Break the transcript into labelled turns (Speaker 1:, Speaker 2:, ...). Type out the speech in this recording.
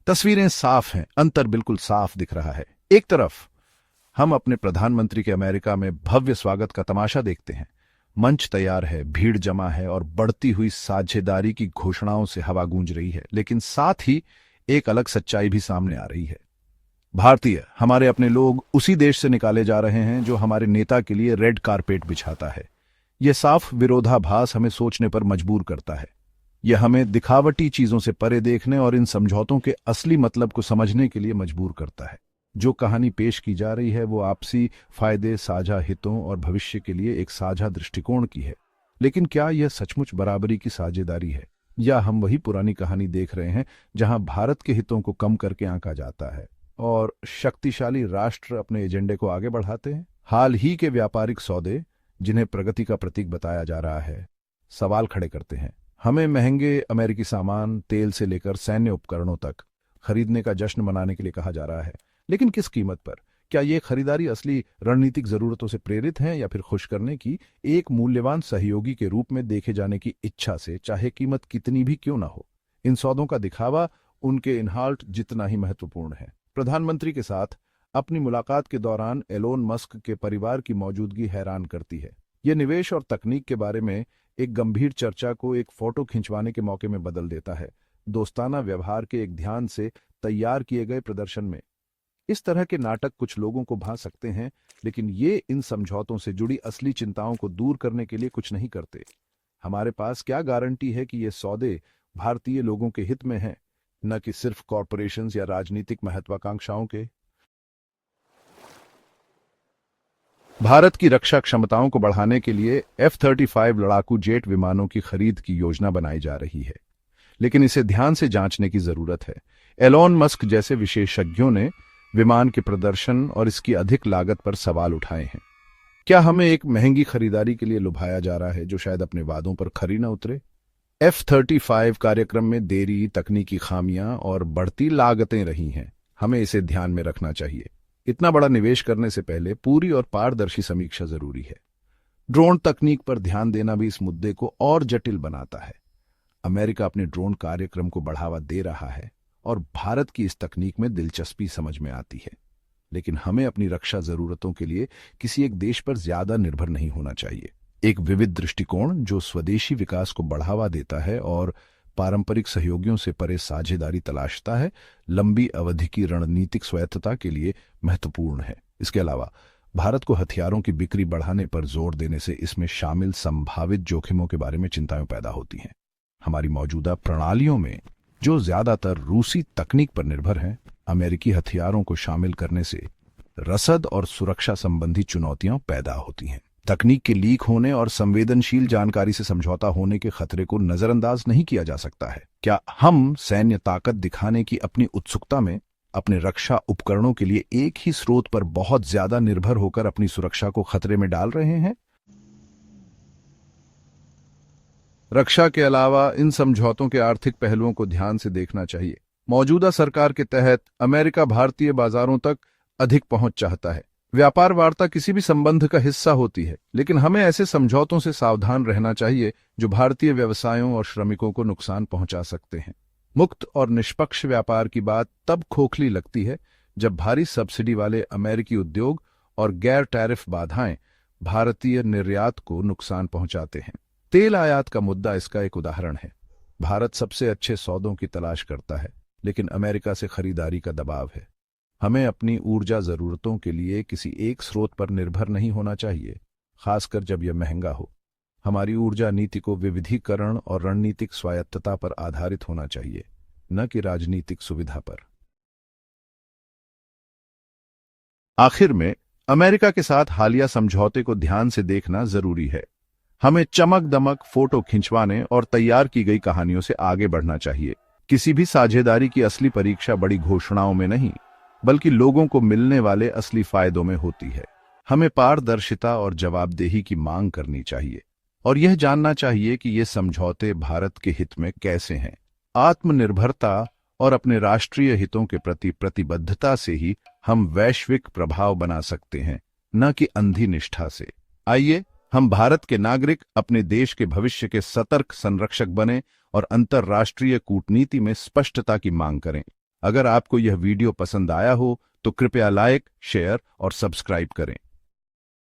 Speaker 1: तस्वीरें साफ हैं, अंतर बिल्कुल साफ दिख रहा है। एक तरफ हम अपने प्रधानमंत्री के अमेरिका में भव्य स्वागत का तमाशा देखते हैं। मंच तैयार है, भीड़ जमा है और बढ़ती हुई साझेदारी की घोषणाओं से हवा गूंज रही है। लेकिन साथ ही एक अलग सच्चाई भी सामने आ रही है। भारतीय, हमारे अपने लोग उसी देश से निकाले जा रहे हैं जो हमारे नेता के लिए रेड कारपेट बिछाता है। यह साफ विरोधाभास हमें सोचने पर मजबूर करता है। यह हमें दिखावटी चीजों से परे देखने और इन समझौतों के असली मतलब को समझने के लिए मजबूर करता है। जो कहानी पेश की जा रही है वो आपसी फायदे, साझा हितों और भविष्य के लिए एक साझा दृष्टिकोण की है। लेकिन क्या यह सचमुच बराबरी की साझेदारी है, या हम वही पुरानी कहानी देख रहे हैं जहां भारत के हितों को कम करके आंका जाता है और शक्तिशाली राष्ट्र अपने एजेंडे को आगे बढ़ाते हैं? हाल ही के व्यापारिक सौदे, जिन्हें प्रगति का प्रतीक बताया जा रहा है, सवाल खड़े करते हैं। हमें महंगे अमेरिकी सामान, तेल से लेकर सैन्य उपकरणों तक खरीदने का जश्न मनाने के लिए कहा जा रहा है। लेकिन किस कीमत पर? क्या ये खरीदारी असली रणनीतिक जरूरतों से प्रेरित है या फिर खुश करने की एक मूल्यवान सहयोगी के रूप में देखे जाने की इच्छा से, चाहे कीमत कितनी भी क्यों ना हो? इन सौदों का दिखावा उनके इनहाल्ट जितना ही महत्वपूर्ण है। प्रधानमंत्री के साथ अपनी मुलाकात के दौरान एलोन मस्क के परिवार की मौजूदगी हैरान करती है। यह निवेश और तकनीक के बारे में एक गंभीर चर्चा को एक फोटो खिंचवाने के मौके में बदल देता है, दोस्ताना व्यवहार के एक ध्यान से तैयार किए गए प्रदर्शन में। इस तरह के नाटक कुछ लोगों को भा सकते हैं, लेकिन ये इन समझौतों से जुड़ी असली चिंताओं को दूर करने के लिए कुछ नहीं करते। हमारे पास क्या गारंटी है कि ये सौदे भारतीय लोगों के हित में हैं, न कि सिर्फ कॉरपोरेशंस या राजनीतिक महत्वाकांक्षाओं के? भारत की रक्षा क्षमताओं को बढ़ाने के लिए F-35 लड़ाकू जेट विमानों की खरीद की योजना बनाई जा रही है, लेकिन इसे ध्यान से जांचने की जरूरत है। एलोन मस्क जैसे विशेषज्ञों ने विमान के प्रदर्शन और इसकी अधिक लागत पर सवाल उठाए हैं। क्या हमें एक महंगी खरीदारी के लिए लुभाया जा रहा है जो शायद अपने वादों पर खरी न उतरे? F-35 कार्यक्रम में देरी, तकनीकी खामियां और बढ़ती लागतें रही हैं। हमें इसे ध्यान में रखना चाहिए। इतना बड़ा निवेश करने से पहले पूरी और पारदर्शी समीक्षा जरूरी है। ड्रोन तकनीक पर ध्यान देना भी इस मुद्दे को और जटिल बनाता है। अमेरिका अपने ड्रोन कार्यक्रम को बढ़ावा दे रहा है और भारत की इस तकनीक में दिलचस्पी समझ में आती है। लेकिन हमें अपनी रक्षा जरूरतों के लिए किसी एक देश पर ज्यादा निर्भर नहीं होना चाहिए। एक विविध दृष्टिकोण जो स्वदेशी विकास को बढ़ावा देता है और पारंपरिक सहयोगियों से परे साझेदारी तलाशता है, लंबी अवधि की रणनीतिक स्वायत्तता के लिए महत्वपूर्ण है। इसके अलावा भारत को हथियारों की बिक्री बढ़ाने पर जोर देने से इसमें शामिल संभावित जोखिमों के बारे में चिंताएं पैदा होती हैं। हमारी मौजूदा प्रणालियों में, जो ज्यादातर रूसी तकनीक पर निर्भर हैं, अमेरिकी हथियारों को शामिल करने से रसद और सुरक्षा संबंधी चुनौतियां पैदा होती हैं। तकनीक के लीक होने और संवेदनशील जानकारी से समझौता होने के खतरे को नजरअंदाज नहीं किया जा सकता है। क्या हम सैन्य ताकत दिखाने की अपनी उत्सुकता में अपने रक्षा उपकरणों के लिए एक ही स्रोत पर बहुत ज्यादा निर्भर होकर अपनी सुरक्षा को खतरे में डाल रहे हैं? रक्षा के अलावा इन समझौतों के आर्थिक पहलुओं को ध्यान से देखना चाहिए। मौजूदा सरकार के तहत अमेरिका भारतीय बाजारों तक अधिक पहुंच चाहता है। व्यापार वार्ता किसी भी संबंध का हिस्सा होती है, लेकिन हमें ऐसे समझौतों से सावधान रहना चाहिए जो भारतीय व्यवसायों और श्रमिकों को नुकसान पहुंचा सकते हैं। मुक्त और निष्पक्ष व्यापार की बात तब खोखली लगती है जब भारी सब्सिडी वाले अमेरिकी उद्योग और गैर टैरिफ बाधाएं भारतीय निर्यात को नुकसान पहुंचाते हैं। तेल आयात का मुद्दा इसका एक उदाहरण है। भारत सबसे अच्छे सौदों की तलाश करता है, लेकिन अमेरिका से खरीदारी का दबाव है। हमें अपनी ऊर्जा जरूरतों के लिए किसी एक स्रोत पर निर्भर नहीं होना चाहिए, खासकर जब यह महंगा हो। हमारी ऊर्जा नीति को विविधीकरण और रणनीतिक स्वायत्तता पर आधारित होना चाहिए, न कि राजनीतिक सुविधा पर। आखिर में, अमेरिका के साथ हालिया समझौते को ध्यान से देखना जरूरी है। हमें चमक दमक फोटो खिंचवाने और तैयार की गई कहानियों से आगे बढ़ना चाहिए। किसी भी साझेदारी की असली परीक्षा बड़ी घोषणाओं में नहीं, बल्कि लोगों को मिलने वाले असली फायदों में होती है। हमें पारदर्शिता और जवाबदेही की मांग करनी चाहिए और यह जानना चाहिए कि ये समझौते भारत के हित में कैसे हैं। आत्मनिर्भरता और अपने राष्ट्रीय हितों के प्रति प्रतिबद्धता से ही हम वैश्विक प्रभाव बना सकते हैं, न कि अंधी निष्ठा से। आइए हम भारत के नागरिक अपने देश के भविष्य के सतर्क संरक्षक बने और अंतर्राष्ट्रीय कूटनीति में स्पष्टता की मांग करें। अगर आपको यह वीडियो पसंद आया हो तो कृपया लाइक, शेयर और सब्सक्राइब करें।